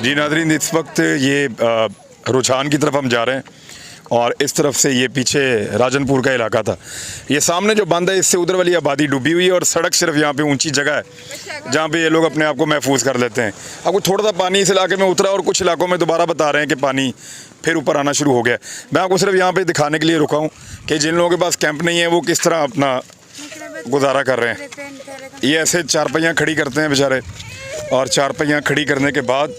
जी नाज़रीन, इस वक्त ये रुझान की तरफ हम जा रहे हैं और इस तरफ से ये पीछे राजनपुर का इलाका था। ये सामने जो बंद है इससे उधर वाली आबादी डूबी हुई है और सड़क सिर्फ यहाँ पे ऊंची जगह है जहाँ पे ये लोग अपने आप को महफूज कर लेते हैं। अब थोड़ा सा पानी इस इलाके में उतरा और कुछ इलाकों में दोबारा बता रहे हैं कि पानी फिर ऊपर आना शुरू हो गया। मैं आपको सिर्फ यहाँ पर दिखाने के लिए रुका हूँ कि जिन लोगों के पास कैंप नहीं है वो किस तरह अपना गुजारा कर रहे हैं। ये ऐसे चारपहियाँ खड़ी करते हैं बेचारे और चारपहियाँ खड़ी करने के बाद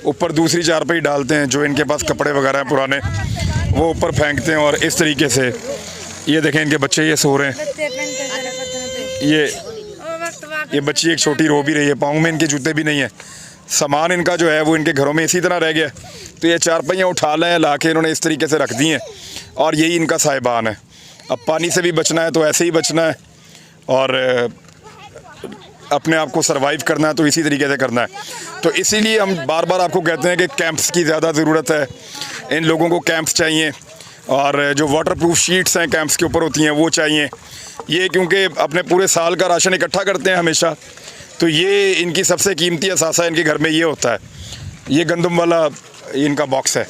ऊपर दूसरी चारपाई डालते हैं। जो इनके पास कपड़े वगैरह हैं पुराने वो ऊपर फेंकते हैं और इस तरीके से ये देखें इनके बच्चे ये सो रहे हैं। ये बच्ची एक छोटी रो भी रही है, पाँव में इनके जूते भी नहीं है। सामान इनका जो है वो इनके घरों में इसी तरह रह गया। तो ये चारपाइयाँ उठा लें ला के इन्होंने इस तरीके से रख दी हैं और यही इनका साहिबान है। अब पानी से भी बचना है तो ऐसे ही बचना है और अपने आप को सरवाइव करना है तो इसी तरीके से करना है। तो इसीलिए हम बार बार आपको कहते हैं कि कैंप्स की ज़्यादा ज़रूरत है। इन लोगों को कैंप्स चाहिए और जो वाटरप्रूफ शीट्स हैं कैंप्स के ऊपर होती हैं वो चाहिए। ये क्योंकि अपने पूरे साल का राशन इकट्ठा करते हैं हमेशा, तो ये इनकी सबसे कीमती असासा इनके घर में ये होता है। ये गंदम वाला इनका बॉक्स है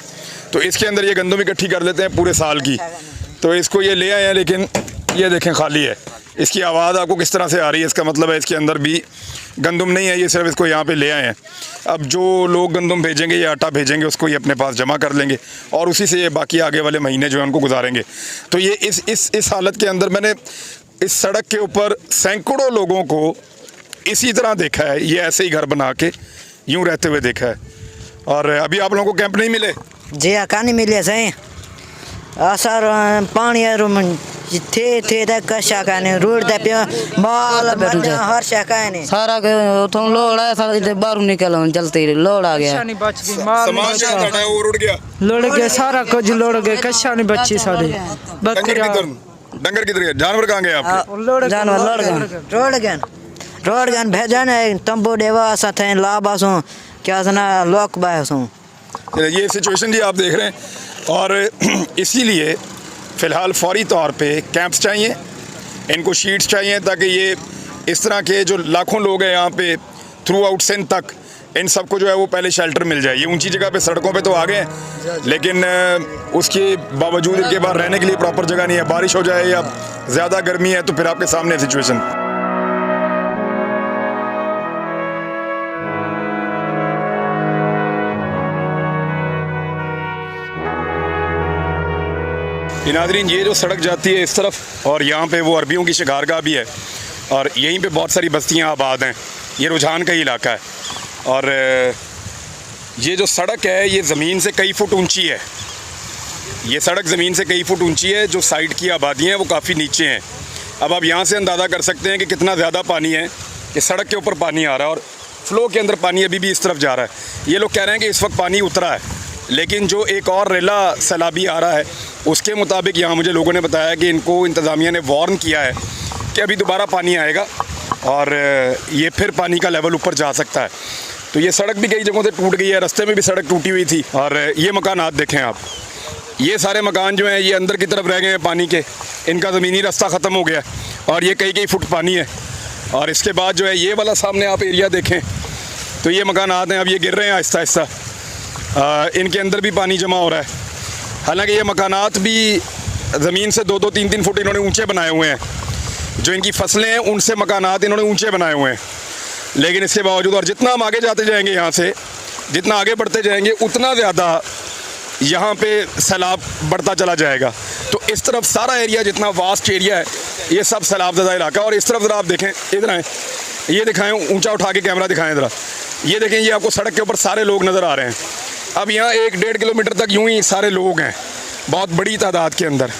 तो इसके अंदर ये गंदम इकट्ठी कर लेते हैं पूरे साल की। तो इसको ये ले आए हैं लेकिन ये देखें खाली है। इसकी आवाज़ आपको किस तरह से आ रही है, इसका मतलब है इसके अंदर भी गंदम नहीं है। ये सिर्फ इसको यहाँ पे ले आए हैं। अब जो लोग गंदम भेजेंगे या आटा भेजेंगे उसको ये अपने पास जमा कर लेंगे और उसी से ये बाकी आगे वाले महीने जो है उनको गुजारेंगे। तो ये इस हालत के अंदर मैंने इस सड़क के ऊपर सैकड़ों लोगों को इसी तरह देखा है। ये ऐसे ही घर बना के यूँ रहते हुए देखा है। और अभी आप लोगों को कैंप नहीं मिले? जी कहानी मिले सही सर पानी थे कशा कहने रोड ते पे माल हर कहने सारा उथों लोड है सारा बाहर निकल जलते लोड आ गया सामान क्या वो रुड़ गया सारा कुछ लोड गया कशा नहीं बच्ची सारी डंगर किधर गए? जानवर कहाँ गए आपके? जानवर रोड गन भेजन तंबू देवा साथे लाबासों क्या सना लोक बासों। ये सिचुएशन जी आप देख रहे हैं और इसीलिए फ़िलहाल फौरी तौर पे कैंप्स चाहिए, इनको शीट्स चाहिए ताकि ये इस तरह के जो लाखों लोग हैं यहाँ पे थ्रू आउट सिंध तक इन सबको जो है वो पहले शेल्टर मिल जाए। ये ऊंची जगह पे सड़कों पे तो आ गए हैं लेकिन उसके बावजूद इनके पास रहने के लिए प्रॉपर जगह नहीं है। बारिश हो जाए या ज़्यादा गर्मी है तो फिर आपके सामने सिचुएशन। नाज़रीन, ये जो सड़क जाती है इस तरफ और यहाँ पे वो अरबियों की शिकारगाह भी है और यहीं पे बहुत सारी बस्तियाँ आबाद हैं। ये रुझान का ही इलाका है और ये जो सड़क है ये ज़मीन से कई फुट ऊंची है। ये सड़क ज़मीन से कई फुट ऊंची है। जो साइड की आबादियाँ हैं वो काफ़ी नीचे हैं। अब आप यहाँ से अंदाज़ा कर सकते हैं कि कितना ज़्यादा पानी है कि सड़क के ऊपर पानी आ रहा है और फ्लो के अंदर पानी अभी भी इस तरफ जा रहा है। ये लोग कह रहे हैं कि इस वक्त पानी उतरा है लेकिन जो एक और रेला सैलाबी आ रहा है उसके मुताबिक यहाँ मुझे लोगों ने बताया कि इनको इंतज़ामिया ने वार्न किया है कि अभी दोबारा पानी आएगा और ये फिर पानी का लेवल ऊपर जा सकता है। तो ये सड़क भी कई जगहों से टूट गई है, रास्ते में भी सड़क टूटी हुई थी। और ये मकानात देखें आप, ये सारे मकान जो हैं ये अंदर की तरफ रह गए हैं पानी के, इनका ज़मीनी रास्ता ख़त्म हो गया और ये कई फुट पानी है। और इसके बाद जो है ये वाला सामने आप एरिया देखें तो ये मकानात हैं, अब ये गिर रहे हैं आहिस्ता आहिस्ता। इनके अंदर भी पानी जमा हो रहा है। हालांकि ये मकानात भी ज़मीन से 2-2, 3-3 फुट इन्होंने ऊंचे बनाए हुए हैं। जो इनकी फसलें हैं उनसे मकानात इन्होंने ऊंचे बनाए हुए हैं लेकिन इसके बावजूद और जितना हम आगे जाते जाएंगे यहाँ से जितना आगे बढ़ते जाएंगे उतना ज़्यादा यहाँ पे सैलाब बढ़ता चला जाएगा। तो इस तरफ सारा एरिया जितना वास्ट एरिया है ये सब सैलाब ज़्यादा इलाका। और इस तरफ ज़रा आप देखें, इधर आएँ, ये दिखाएँ, ऊँचा उठा के कैमरा दिखाएँ ज़रा। ये देखें, ये आपको सड़क के ऊपर सारे लोग नज़र आ रहे हैं। अब यहाँ 1-1.5 किलोमीटर तक यूं ही सारे लोग हैं बहुत बड़ी तादाद के अंदर।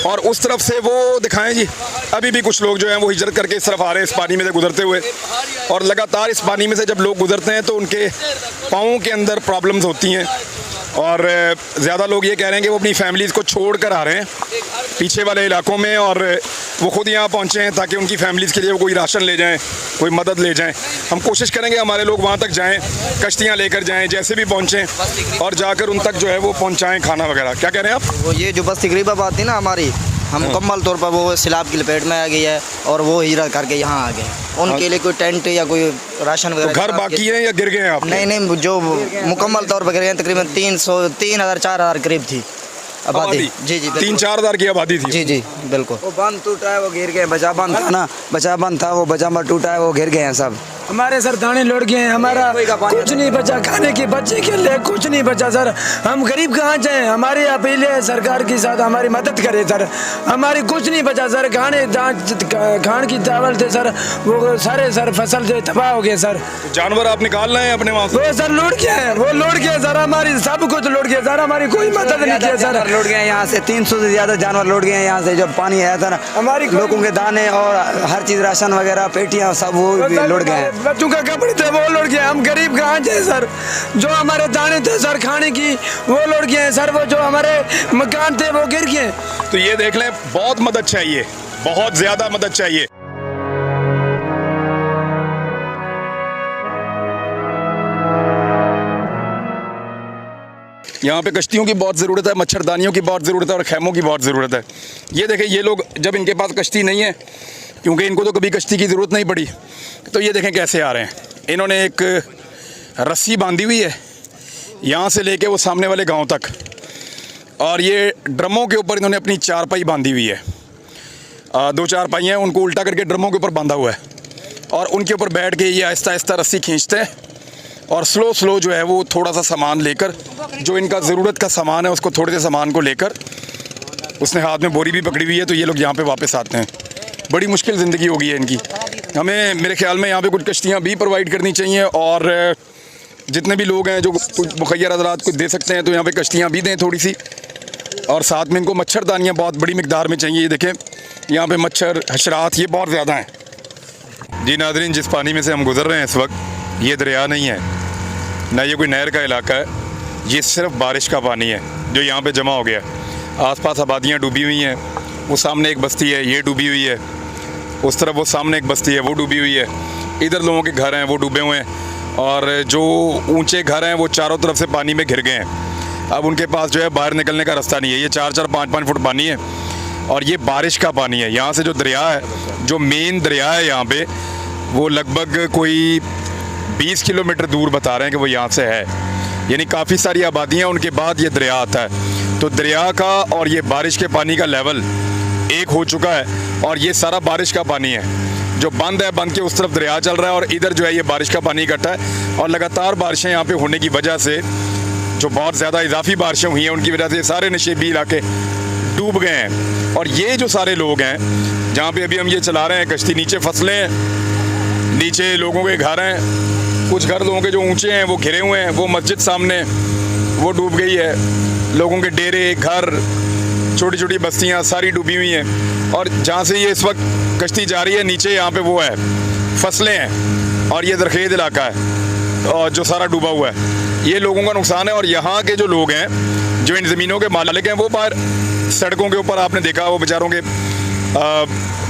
और उस तरफ से वो दिखाएं जी, अभी भी कुछ लोग जो हैं वो हिजरत करके इस तरफ आ रहे हैं इस पानी में से गुजरते हुए। और लगातार इस पानी में से जब लोग गुजरते हैं तो उनके पाँव के अंदर प्रॉब्लम्स होती हैं और ज़्यादा लोग ये कह रहे हैं कि वो अपनी फैमिलीज़ को छोड़ कर आ रहे हैं पीछे वाले इलाकों में और वो खुद यहाँ पहुँचे हैं ताकि उनकी फैमिलीज़ के लिए वो कोई राशन ले जाएं, कोई मदद ले जाएं। हम कोशिश करेंगे हमारे लोग वहाँ तक जाएं, कश्तियाँ लेकर जाएं, जैसे भी पहुँचें और जाकर उन तक जो है वो पहुँचाएँ खाना वगैरह। क्या कह रहे हैं आप? वो ये जो बस्ती गरीब आबाद थी ना हमारी, हम मुकम्मल तौर पर वो सैलाब की लपेट में आ गई है और वो हीरा करके यहाँ आ गए। उनके लिए कोई टेंट या कोई राशन वगैरह घर बाकी है या गिर गए हैं आप? नहीं, जो मुकम्मल तौर पर गिर गए तकरीबन 3,000-4,000 करीब थी आबादी। जी 3-4 हज़ार की आबादी थी। जी बिल्कुल। वो बांध टूटा है, वो गिर गए। बचा बांध था ना, बचा बांध था, वो बचा बांध टूटा है, वो गिर गए हैं सब। हमारे सर दाने लौट गए हैं, हमारा कुछ नहीं बचा, खाने के बच्चे के लिए कुछ नहीं बचा सर। हम गरीब कहाँ जाएं? हमारी अपील है सरकार के साथ हमारी मदद करे सर। हमारी कुछ नहीं बचा सर, खान की चावल थे सर, वो सारे सर फसल से तबाह हो गए सर। जानवर आप निकाल रहे हैं अपने वहाँ से? वो सर लौट गया है, वो लौट गया सर, हमारी सब कुछ लौट गया सर, हमारी कोई मदद नहीं किया सर। लौट गए यहाँ से 300 से ज़्यादा जानवर लौट गए हैं यहाँ से। जब पानी आया था ना, हमारी लोगों के दाने और हर चीज़ राशन वगैरह पेटियाँ सब वो भी लौट गए हैं। बच्चों का कपड़े थे वो लौट गए। हम गरीब कहाँ जाए सर? जो हमारे दाने थे सर खाने की वो लौट गए हैं सर। वो जो हमारे मकान थे वो गिर गए। तो ये देख लें, बहुत मदद चाहिए, बहुत ज़्यादा मदद चाहिए। यहाँ पे कश्तियों की बहुत ज़रूरत है, मच्छरदानियों की बहुत ज़रूरत है और खैमों की बहुत ज़रूरत है। ये देखें, ये लोग जब इनके पास कश्ती नहीं है, क्योंकि इनको तो कभी कश्ती की ज़रूरत नहीं पड़ी, तो ये देखें कैसे आ रहे हैं। इन्होंने एक रस्सी बांधी हुई है यहाँ से लेके वो सामने वाले गांव तक, और ये ड्रमों के ऊपर इन्होंने अपनी चारपाई बांधी हुई है। 2 चारपाई हैं, उनको उल्टा करके ड्रमों के ऊपर बांधा हुआ है, और उनके ऊपर बैठ के ये आहिस्ता आहिस्ता रस्सी खींचते हैं और स्लो जो है वो थोड़ा सा सामान लेकर, जो इनका ज़रूरत का सामान है उसको, थोड़े से सामान को लेकर, उसने हाथ में बोरी भी पकड़ी हुई है, तो ये लोग यहाँ पे वापस आते हैं। बड़ी मुश्किल ज़िंदगी हो गई है इनकी। हमें मेरे ख्याल में यहाँ पे कुछ कश्तियाँ भी प्रोवाइड करनी चाहिए, और जितने भी लोग हैं जो मुखैर हज़रात को दे सकते हैं तो यहाँ पे कश्तियाँ भी दें थोड़ी सी, और साथ में इनको मच्छरदानियाँ बहुत बड़ी मिकदार में चाहिए। ये देखें यहाँ पे मच्छर हशरात ये बहुत ज़्यादा हैं। जी नाज़रीन, जिस पानी में से हम गुज़र रहे हैं इस वक्त, ये दरिया नहीं है, ना ये कोई नहर का इलाका है, ये सिर्फ बारिश का पानी है जो यहाँ पे जमा हो गया। आसपास आबादियाँ डूबी हुई हैं, वो सामने एक बस्ती है ये डूबी हुई है, उस तरफ वो सामने एक बस्ती है वो डूबी हुई है, इधर लोगों के घर हैं वो डूबे हुए हैं, और जो ऊंचे घर हैं वो चारों तरफ से पानी में घिर गए हैं। अब उनके पास जो है बाहर निकलने का रास्ता नहीं है। ये 4-4, 5-5 फुट पानी है, और ये बारिश का पानी है। यहाँ से जो दरिया है, जो मेन दरिया है यहाँ पे, वो लगभग कोई 20 किलोमीटर दूर बता रहे हैं कि वो यहाँ से है, यानी काफ़ी सारी आबादियाँ, उनके बाद ये दरिया आता है। तो दरिया का और ये बारिश के पानी का लेवल एक हो चुका है, और ये सारा बारिश का पानी है जो बंद है, बंद के उस तरफ दरिया चल रहा है, और इधर जो है ये बारिश का पानी इकट्ठा है। और लगातार बारिशें यहाँ पे होने की वजह से, जो बहुत ज़्यादा इजाफी बारिशें हुई हैं, उनकी वजह से सारे नशेबी इलाके डूब गए हैं। और ये जो सारे लोग हैं जहाँ पे अभी हम ये चला रहे हैं कश्ती, नीचे फसलें हैं, नीचे लोगों के घर हैं, कुछ घर लोगों के जो ऊंचे हैं वो घिरे हुए हैं, वो मस्जिद सामने वो डूब गई है, लोगों के डेरे, घर, छोटी छोटी बस्तियाँ सारी डूबी हुई हैं। और जहाँ से ये इस वक्त कश्ती जा रही है, नीचे यहाँ पे वो है, फसलें हैं, और ये दरखेज इलाका है और जो सारा डूबा हुआ है, ये लोगों का नुकसान है। और यहाँ के जो लोग हैं, जो इन ज़मीनों के मालिक हैं, वो बाहर सड़कों के ऊपर आपने देखा, वो बेचारों के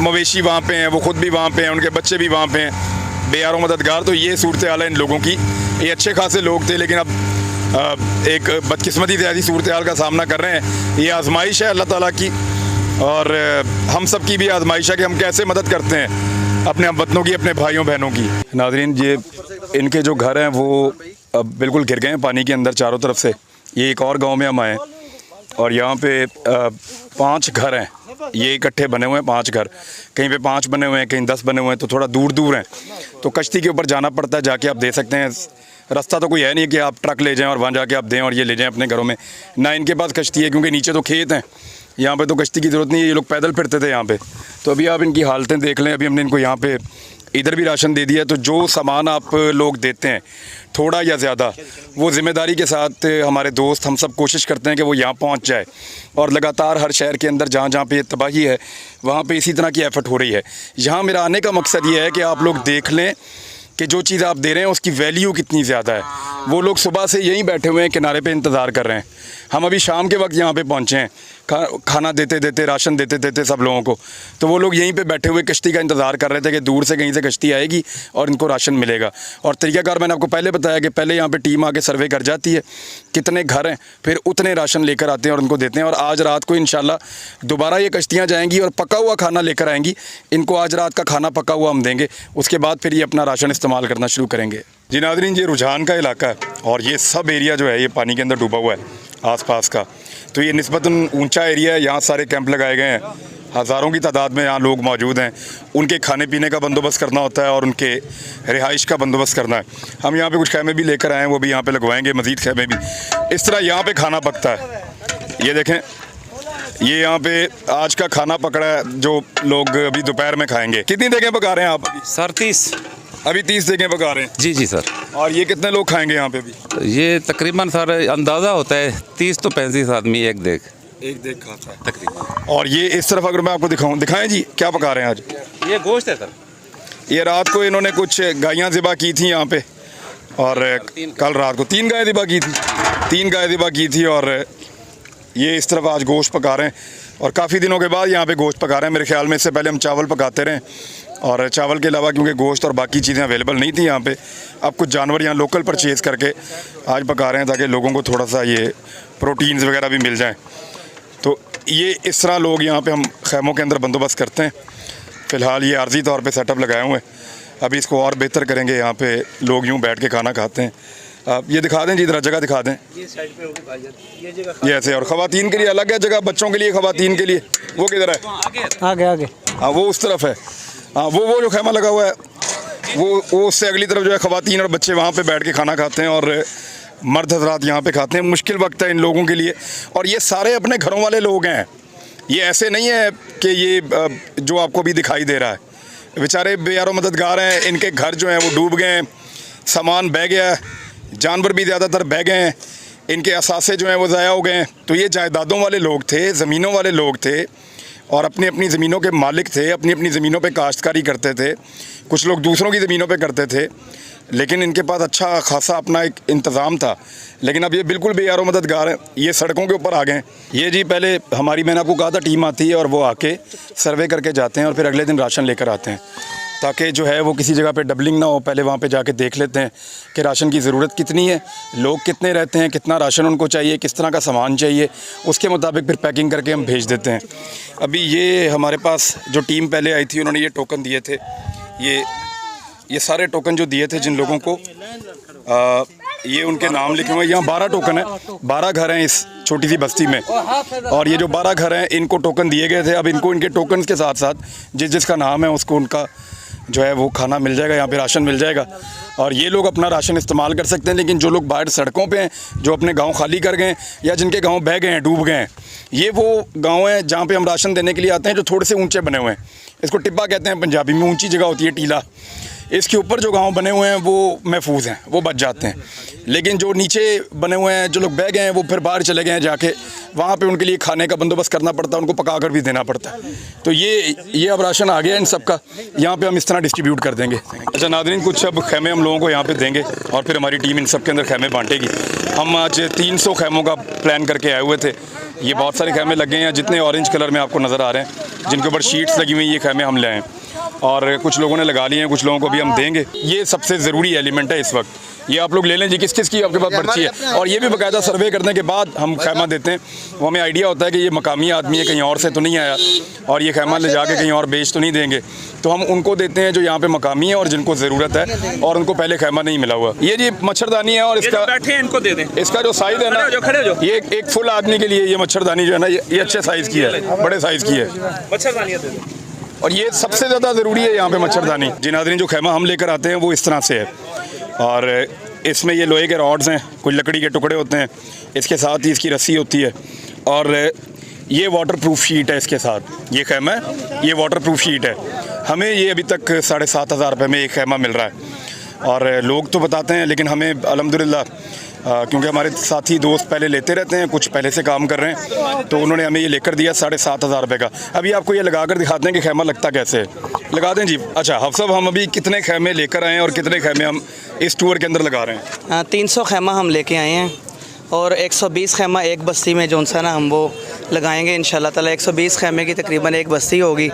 मवेशी वहाँ पे हैं, वो खुद भी वहाँ पे हैं, उनके बच्चे भी वहाँ पे हैं, बेयारो मददगार। तो ये सूरत हाल है इन लोगों की। ये अच्छे खासे लोग थे, लेकिन अब एक बदकिस्मती से ऐसी सूरत हाल का सामना कर रहे हैं। ये आजमाइश है अल्लाह ताला की, और हम सब की भी आजमाइश है कि हम कैसे मदद करते हैं अपने हमवतनों की, अपने भाइयों बहनों की। नाज़रीन, ये इनके जो घर हैं वो अब बिल्कुल घिर गए हैं पानी के अंदर चारों तरफ से। ये एक और गांव में हम आए, और यहाँ पे 5 घर हैं, ये इकट्ठे बने हुए हैं 5 घर, कहीं पे 5 बने हुए हैं, कहीं 10 बने हुए हैं, तो थोड़ा दूर दूर हैं, तो कश्ती के ऊपर जाना पड़ता है। जाके आप दे सकते हैं, रास्ता तो कोई है नहीं कि आप ट्रक ले जाएं और वहाँ जाके आप दें और ये ले जाएं अपने घरों में, ना इनके पास कश्ती है, क्योंकि नीचे तो खेत हैं, यहाँ पे तो कश्ती की ज़रूरत नहीं है। ये लोग पैदल फिरते थे यहाँ पे। तो अभी आप इनकी हालतें देख लें, अभी हमने इनको यहाँ पे इधर भी राशन दे दिया। तो जो सामान आप लोग देते हैं, थोड़ा या ज़्यादा, वो ज़िम्मेदारी के साथ हमारे दोस्त हम सब कोशिश करते हैं कि वो यहाँ पहुँच जाए, और लगातार हर शहर के अंदर जहाँ जहाँ पे तबाही है वहाँ पे इसी तरह की एफ़र्ट हो रही है। यहाँ मेरा आने का मकसद ये है कि आप लोग देख लें कि जो चीज़ आप दे रहे हैं उसकी वैल्यू कितनी ज़्यादा है। वो लोग सुबह से यहीं बैठे हुए हैं, किनारे पे इंतज़ार कर रहे हैं। हम अभी शाम के वक्त यहाँ पे पहुँचे हैं, खाना देते देते, राशन देते देते सब लोगों को। तो वो लोग यहीं पे बैठे हुए कश्ती का इंतज़ार कर रहे थे कि दूर से कहीं से कश्ती आएगी और इनको राशन मिलेगा। और तरीक़ाकार मैंने आपको पहले बताया कि पहले यहाँ पे टीम आके सर्वे कर जाती है कितने घर हैं, फिर उतने राशन लेकर आते हैं और उनको देते हैं। और आज रात को इंशाल्लाह दोबारा ये कश्तियाँ जाएंगी और पका हुआ खाना लेकर आएंगी। इनको आज रात का खाना पका हुआ हम देंगे, उसके बाद फिर ये अपना राशन इस्तेमाल करना शुरू करेंगे। जी नाज़रीन, ये रुझान का इलाका है और ये सब एरिया जो है ये पानी के अंदर डूबा हुआ है आसपास का। तो ये निस्बतन ऊंचा एरिया है, यहाँ सारे कैंप लगाए गए हैं, हज़ारों की तादाद में यहाँ लोग मौजूद हैं। उनके खाने पीने का बंदोबस्त करना होता है और उनके रिहाइश का बंदोबस्त करना है। हम यहाँ पे कुछ खैमे भी लेकर आए हैं, वो भी यहाँ पे लगवाएंगे, मज़ीद खैमे भी। इस तरह यहाँ पे खाना पकता है। ये देखें, ये यहाँ पे आज का खाना पकड़ा है जो लोग अभी दोपहर में खाएँगे। कितनी देखें पका रहे हैं आप? सर 30। अभी 30 देखें पका रहे हैं? जी जी सर। और ये कितने लोग खाएँगे यहाँ पे भी? ये तकरीबन सर अंदाज़ा होता है 30 तो 35 आदमी एक देख खाता है तकरीबन। और ये इस तरफ अगर मैं आपको दिखाऊं, दिखाएं जी क्या पका रहे हैं आज? ये गोश्त है सर। ये रात को इन्होंने कुछ गायें ज़िबा की थी यहाँ पे, और कल रात को 3 गायें ज़िबा की थी, 3 गायें ज़िबा की थी। और ये इस तरफ आज गोश्त पका रहे हैं और काफ़ी दिनों के बाद यहाँ पे गोश्त पका रहे हैं। मेरे ख्याल में इससे पहले हम चावल पकाते रहे, और चावल के अलावा क्योंकि गोश्त और बाकी चीज़ें अवेलेबल नहीं थी यहाँ पे, अब कुछ जानवर यहाँ लोकल परचेज़ करके आज पका रहे हैं ताकि लोगों को थोड़ा सा ये प्रोटीन्स वगैरह भी मिल जाएँ। तो ये इस तरह लोग यहाँ पे हम खैमों के अंदर बंदोबस्त करते हैं। फ़िलहाल ये आर्जी तौर पे सेटअप लगाए हुए हैं, अभी इसको और बेहतर करेंगे। यहाँ पे लोग यूँ बैठ के खाना खाते हैं। आप ये दिखा दें जी, इधर जगह दिखा दें। ये साइड पे होगी भाईजान, ये जगह ये ऐसे, और ख़वातीन के लिए अलग है जगह, बच्चों के लिए, ख़वातीन के लिए वो किधर है? आगे आगे। हाँ वो उस तरफ है। हाँ वो जो खैमा लगा हुआ है वो उससे अगली तरफ जो है ख़वातीन और बच्चे वहाँ पे बैठ के खाना खाते हैं और मर्द हज़रात यहाँ पे खाते हैं। मुश्किल वक्त है इन लोगों के लिए, और ये सारे अपने घरों वाले लोग हैं। ये ऐसे नहीं है कि ये जो आपको भी दिखाई दे रहा है, बेचारे बेयारो मददगार हैं। इनके घर जो हैं वो डूब गए हैं, सामान बह गया है, जानवर भी ज़्यादातर बह गए हैं, इनके असासे जो हैं वो ज़ाया हो गए हैं। तो ये जायदादों वाले लोग थे, ज़मीनों वाले लोग थे और अपनी अपनी ज़मीनों के मालिक थे, अपनी अपनी ज़मीनों पे काश्तकारी करते थे। कुछ लोग दूसरों की ज़मीनों पे करते थे, लेकिन इनके पास अच्छा खासा अपना एक इंतज़ाम था। लेकिन अब ये बिल्कुल बेयारो मददगार हैं, ये सड़कों के ऊपर आ गए हैं। ये जी पहले हमारी, मैंने आपको कहा था, टीम आती है और वो आके सर्वे करके जाते हैं और फिर अगले दिन राशन लेकर आते हैं, ताकि जो है वो किसी जगह पे डबलिंग ना हो। पहले वहाँ पे जाके देख लेते हैं कि राशन की ज़रूरत कितनी है, लोग कितने रहते हैं, कितना राशन उनको चाहिए, किस तरह का सामान चाहिए, उसके मुताबिक फिर पैकिंग करके हम भेज देते हैं। अभी ये हमारे पास जो टीम पहले आई थी, उन्होंने ये टोकन दिए थे, ये सारे टोकन जो दिए थे जिन लोगों को, ये उनके नाम लिखे हुए हैं। यहाँ 12 टोकन है, 12 घर हैं इस छोटी सी बस्ती में, और ये जो 12 घर हैं इनको टोकन दिए गए थे। अब इनको इनके टोकन के साथ साथ जिसका नाम है उसको उनका जो है वो खाना मिल जाएगा, यहाँ पे राशन मिल जाएगा और ये लोग अपना राशन इस्तेमाल कर सकते हैं। लेकिन जो लोग बाहर सड़कों पे हैं, जो अपने गांव खाली कर गए हैं या जिनके गांव बह गए हैं, डूब गए हैं, ये वो गांव हैं जहाँ पे हम राशन देने के लिए आते हैं, जो थोड़े से ऊंचे बने हुए हैं। इसको टिब्बा कहते हैं पंजाबी में, ऊंची जगह होती है टीला। इसके ऊपर जो गांव बने हुए हैं वो महफूज हैं, वो बच जाते हैं। लेकिन जो नीचे बने हुए हैं, जो लोग बह गए हैं, वो फिर बाहर चले गए हैं, जाके वहाँ पे उनके लिए खाने का बंदोबस्त करना पड़ता है, उनको पका कर भी देना पड़ता है। तो ये अब राशन आ गया इन सब का, यहाँ पे हम इस तरह डिस्ट्रीब्यूट कर देंगे। अच्छा नाज़रीन, कुछ अब खैमे हम लोगों को यहाँ पे देंगे और फिर हमारी टीम इन सब के अंदर खैमे बांटेगी। हम आज 300 खैमों का प्लान करके आए हुए थे। ये बहुत सारे खैमे लगे हैं, जितने ऑरेंज कलर में आपको नज़र आ रहे हैं, जिनके ऊपर शीट्स लगी हुई, ये खैमे हम ले आए और कुछ लोगों ने लगा लिए हैं, कुछ लोगों को भी हम देंगे। ये सबसे ज़रूरी एलिमेंट है इस वक्त। ये आप लोग ले लें जी, किस किस की आपके पास पर्ची है, और ये भी बाकायदा सर्वे करने के बाद हम खैमा देते हैं। वो हमें आइडिया होता है कि ये मकामी आदमी है, कहीं और से तो नहीं आया और ये खैमा ले जाके कहीं और बेच तो नहीं देंगे। तो हम उनको देते हैं जो यहाँ पे मकामी है और जिनको ज़रूरत है और उनको पहले खैमा नहीं मिला हुआ। ये जी मच्छरदानी है और इसका बैठे इनको दे दें। इसका जो साइज़ है ना, ये एक फुल आदमी के लिए ये मच्छरदानी जो है ना, ये अच्छे साइज़ की है, बड़े साइज़ की है मच्छरदानियाँ दे दें। और ये सबसे ज़्यादा ज़रूरी है यहाँ पे मच्छरदानी। जी नाज़रीन, जो खैमा हम लेकर आते हैं वो इस तरह से है और इसमें ये लोहे के रॉड्स हैं, कुछ लकड़ी के टुकड़े होते हैं, इसके साथ ही इसकी रस्सी होती है और ये वाटरप्रूफ शीट है इसके साथ। ये खैमा है, ये वाटरप्रूफ शीट है। हमें ये अभी तक 7,500 रुपये में एक खैमा मिल रहा है और लोग तो बताते हैं, लेकिन हमें अल्हम्दुलिल्लाह क्योंकि हमारे साथी दोस्त पहले लेते रहते हैं, कुछ पहले से काम कर रहे हैं, तो उन्होंने हमें ये लेकर दिया 7,500 रुपये का। अभी आपको ये लगा कर दिखाते हैं कि खैमा लगता कैसे है। लगा दें जी। अच्छा हफ्सा, हम अभी कितने खैमे लेकर आए हैं और कितने खैमे हम इस टूर के अंदर लगा रहे हैं? 300 खैमा हम लेके आए हैं और 120 खैमा एक बस्ती में जो सा ना हम वो लगाएंगे इंशाल्लाह ताला। 120 खैमे की तकरीबन एक बस्ती होगी,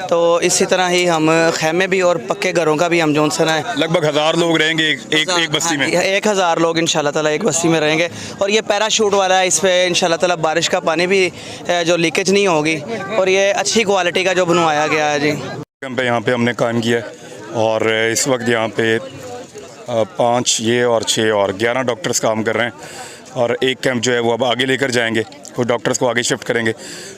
तो इसी तरह ही हम खैमे भी और पक्के घरों का भी हम जो सा ना लगभग 1000 लोग रहेंगे एक बस्ती में। 1000 लोग इंशाल्लाह ताला एक बस्ती में रहेंगे। और ये पैराशूट वाला है, इस पर इंशाल्लाह ताला बारिश का पानी भी जो लीकेज नहीं होगी, और ये अच्छी क्वालिटी का जो बनवाया गया है जी। कैंप यहाँ पे हमने कायम किया है और इस वक्त यहाँ पे 5 ये और 6 और 11 डॉक्टर्स काम कर रहे हैं और एक कैंप जो है वो अब आगे लेकर जाएंगे, वो डॉक्टर्स को आगे शिफ्ट करेंगे।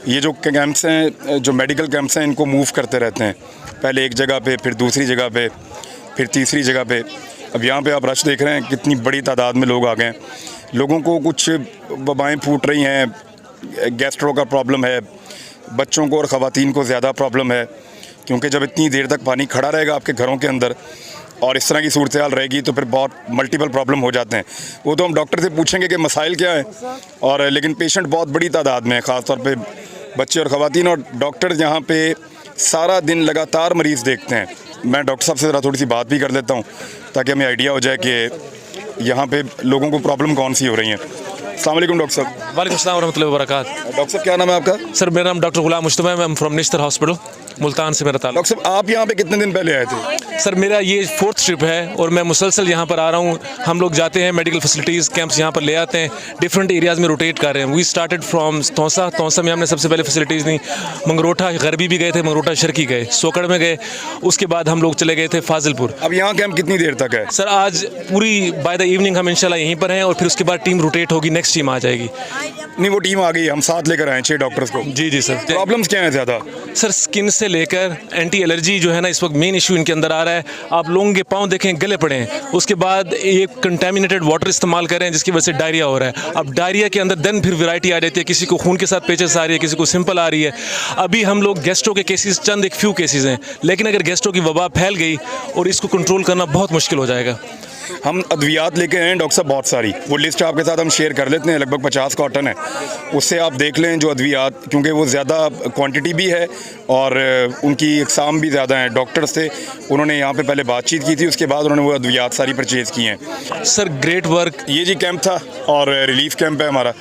ये जो कैंप्स हैं, जो मेडिकल कैंप्स हैं, इनको मूव करते रहते हैं, पहले एक जगह पे, फिर दूसरी जगह पे, फिर तीसरी जगह पे। अब यहाँ पे आप रश देख रहे हैं, कितनी बड़ी तादाद में लोग आ गए हैं। लोगों को कुछ वबाएँ फूट रही हैं, गैस्ट्रो का प्रॉब्लम है, बच्चों को और ख़वातीन को ज़्यादा प्रॉब्लम है, क्योंकि जब इतनी देर तक पानी खड़ा रहेगा आपके घरों के अंदर और इस तरह की सूरत हाल रहेगी तो फिर बहुत मल्टीपल प्रॉब्लम हो जाते हैं। वो तो हम डॉक्टर से पूछेंगे कि मसाइल क्या है, और लेकिन पेशेंट बहुत बड़ी तादाद में है, ख़ास तौर पे बच्चे और ख़वातीन, और डॉक्टर यहाँ पे सारा दिन लगातार मरीज़ देखते हैं। मैं डॉक्टर साहब से ज़रा थोड़ी सी बात भी कर लेता हूँ ताकि हमें आइडिया हो जाए कि यहाँ पे लोगों को प्रॉब्लम कौन सी हो रही हैं। अस्सलाम वालेकुम डॉक्टर साहब। वालेकुम अस्सलाम वरहमतुल्लाहि वबरकातुहू। डॉक्टर साहब क्या नाम है आपका? सर मेरा नाम डॉक्टर गुलाम मुश्तबा है, मैं फ्रॉम निश्तर हॉस्पिटल मुल्तान से मेरा ताल्लुक। डॉक्टर साहब आप यहाँ पे कितने दिन पहले आए थे? सर मेरा ये 4th ट्रिप है और मैं मुसलसल यहाँ पर आ रहा हूँ। हम लोग जाते हैं मेडिकल फैसिलिटीज़ कैंप्स यहाँ पर ले आते हैं, डिफरेंट एरियाज़ में रोटेट कर रहे हैं। वी स्टार्टेड फ्रॉम तौसा में हमने सबसे पहले फैसिलिटीज़ दी, मंगरोठा गरबी भी गए थे, मंगरोठा शर्की गए, सोकड़ में गए, उसके बाद हम लोग चले गए थे फाजिलपुर। अब यहाँ कैंप कितनी देर तक है? सर आज पूरी बाय द इवनिंग हम इंशाल्लाह यहीं पर हैं और फिर उसके बाद टीम रोटेट होगी, नेक्स्ट टीम आ जाएगी। नहीं वो टीम आ गई, हम साथ लेकर आए 6 डॉक्टर्स को। जी जी सर। प्रॉब्लम्स क्या है ज़्यादा? सर स्किन से लेकर एंटी एलर्जी जो है ना इस वक्त मेन इशू इनके अंदर आ रहा है। आप लोगों के पाँव देखें गले पड़े हैं, उसके बाद ये कंटेमिनेटेड वाटर इस्तेमाल कर रहे हैं जिसकी वजह से डायरिया हो रहा है। अब डायरिया के अंदर देन फिर वैरायटी आ जाती है, किसी को खून के साथ पेचेस आ रही है, किसी को सिंपल आ रही है। अभी हम लोग गैस्ट्रो के केसेस चंद एक फ्यू केसेस हैं, लेकिन अगर गैस्ट्रो की वबा फैल गई और इसको कंट्रोल करना बहुत मुश्किल हो जाएगा। हम अद्वियात लेके आए हैं डॉक्टर साहब बहुत सारी, वो लिस्ट आपके साथ हम शेयर कर लेते हैं, लगभग 50 कॉटन है, उससे आप देख लें जो अद्वियात, क्योंकि वो ज़्यादा क्वांटिटी भी है और उनकी इकसाम भी ज़्यादा हैं। डॉक्टर्स थे, उन्होंने यहाँ पे पहले बातचीत की थी, उसके बाद उन्होंने वो अद्वियात सारी परचेज़ की हैं। Sir great work. ये जी कैंप था और रिलीफ कैंप है हमारा,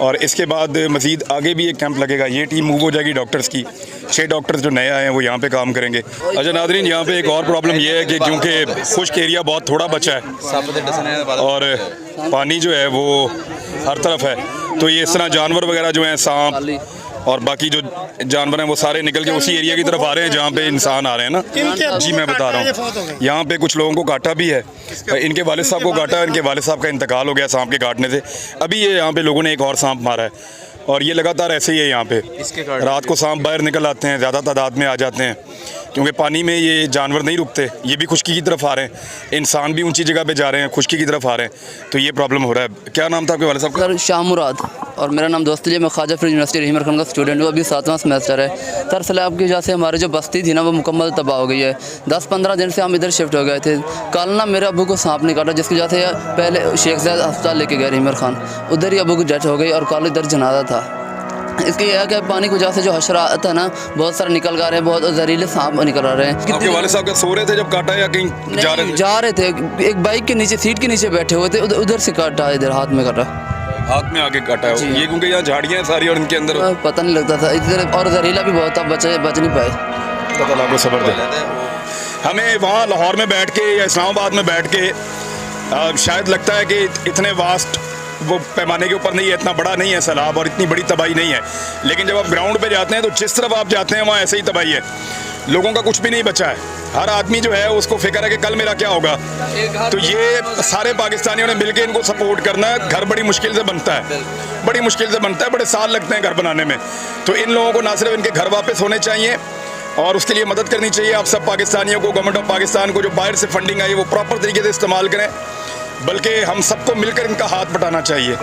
और इसके बाद मज़ीद आगे भी एक कैंप लगेगा। ये टीम मूव हो जाएगी डॉक्टर्स की, 6 डॉक्टर्स जो नए आए हैं वो यहाँ पे काम करेंगे। अच्छा नादरीन, यहाँ पे एक और प्रॉब्लम ये है कि क्योंकि खुश्क एरिया बहुत थोड़ा बचा है और पानी जो है वो हर तरफ है, तो ये इस तरह जानवर वगैरह जो हैं, सांप और बाकी जो जानवर हैं वो सारे निकल के उसी एरिया की तरफ आ रहे हैं जहाँ पे इंसान आ रहे हैं ना। जी मैं बता रहा हूँ, यहाँ पे कुछ लोगों को काटा भी है, इनके वालिद साहब को काटा, इनके वालिद साहब का इंतकाल हो गया सांप के काटने से। अभी ये यहाँ पे लोगों ने एक और सांप मारा है और ये लगातार ऐसे ही है। यहाँ पे रात को सांप बाहर निकल आते हैं, ज़्यादा तादाद में आ जाते हैं, क्योंकि पानी में ये जानवर नहीं रुकते, ये भी खुश्की की तरफ आ रहे हैं, इंसान भी ऊंची जगह पे जा रहे हैं, खुश्की की तरफ आ रहे हैं, तो ये प्रॉब्लम हो रहा है। क्या नाम था आपके वाले साहब का? सर शाह मुराद। और मेरा नाम दोस्त है, मैं ख्वाजा फरीद यूनिवर्सिटी रहीमर खान का स्टूडेंट हूँ, अभी 7वां सेमेस्टर है। सर सैलाब की वजह से हमारी जो बस्ती थी ना वो मुकम्मल तबाह हो गई है। 10-15 दिन से हम इधर शिफ्ट हो गए थे। कल ना मेरे अबू को सांप ने काटा, जिसकी वजह से पहले शेख ज़ैद अस्पताल लेके गए रहीमर खान, उधर ही अबू की डेथ हो गई और कल इधर जनाजा था। इसकी यह है कि पानी की वजह से जो हशरात है ना बहुत सारे निकल आ रहे हैं, बहुत जहरीले सांप निकल आ रहे हैं। आपके वाले साहब क्या सो रहे थे जब काटा या कहीं जा रहे थे? एक बाइक के नीचे, सीट के नीचे बैठे हुए थे, उधर से काटा, इधर हाथ में काटा, हाथ में आगे काटा है ये, क्योंकि यहाँ झाड़ियाँ हैं सारी और इनके अंदर पता नहीं लगता था इधर, और जहरीला भी बहुत था, बच नहीं पाए। पता अल्लाह को सब्र दे। हमें वहाँ लाहौर में बैठ के या इस्लामाबाद में बैठ के शायद लगता है कि इतने वास्ट वो पैमाने के ऊपर नहीं है, इतना बड़ा नहीं है सैलाब और इतनी बड़ी तबाही नहीं है, लेकिन जब आप ग्राउंड पे जाते हैं तो जिस तरफ आप जाते हैं वहाँ ऐसे ही तबाही है। लोगों का कुछ भी नहीं बचा है, हर आदमी जो है उसको फिक्र है कि कल मेरा क्या होगा। तो ये सारे पाकिस्तानियों ने मिलकर इनको सपोर्ट करना है। घर बड़ी मुश्किल से बनता है, बड़ी मुश्किल से बनता है, बड़े साल लगते हैं घर बनाने में। तो इन लोगों को ना सिर्फ इनके घर वापस होने चाहिए और उसके लिए मदद करनी चाहिए आप सब पाकिस्तानियों को। गवर्नमेंट ऑफ पाकिस्तान को जो बाहर से फंडिंग आई है वो प्रॉपर तरीके से इस्तेमाल करें, बल्कि हम सबको मिलकर इनका हाथ बटाना चाहिए।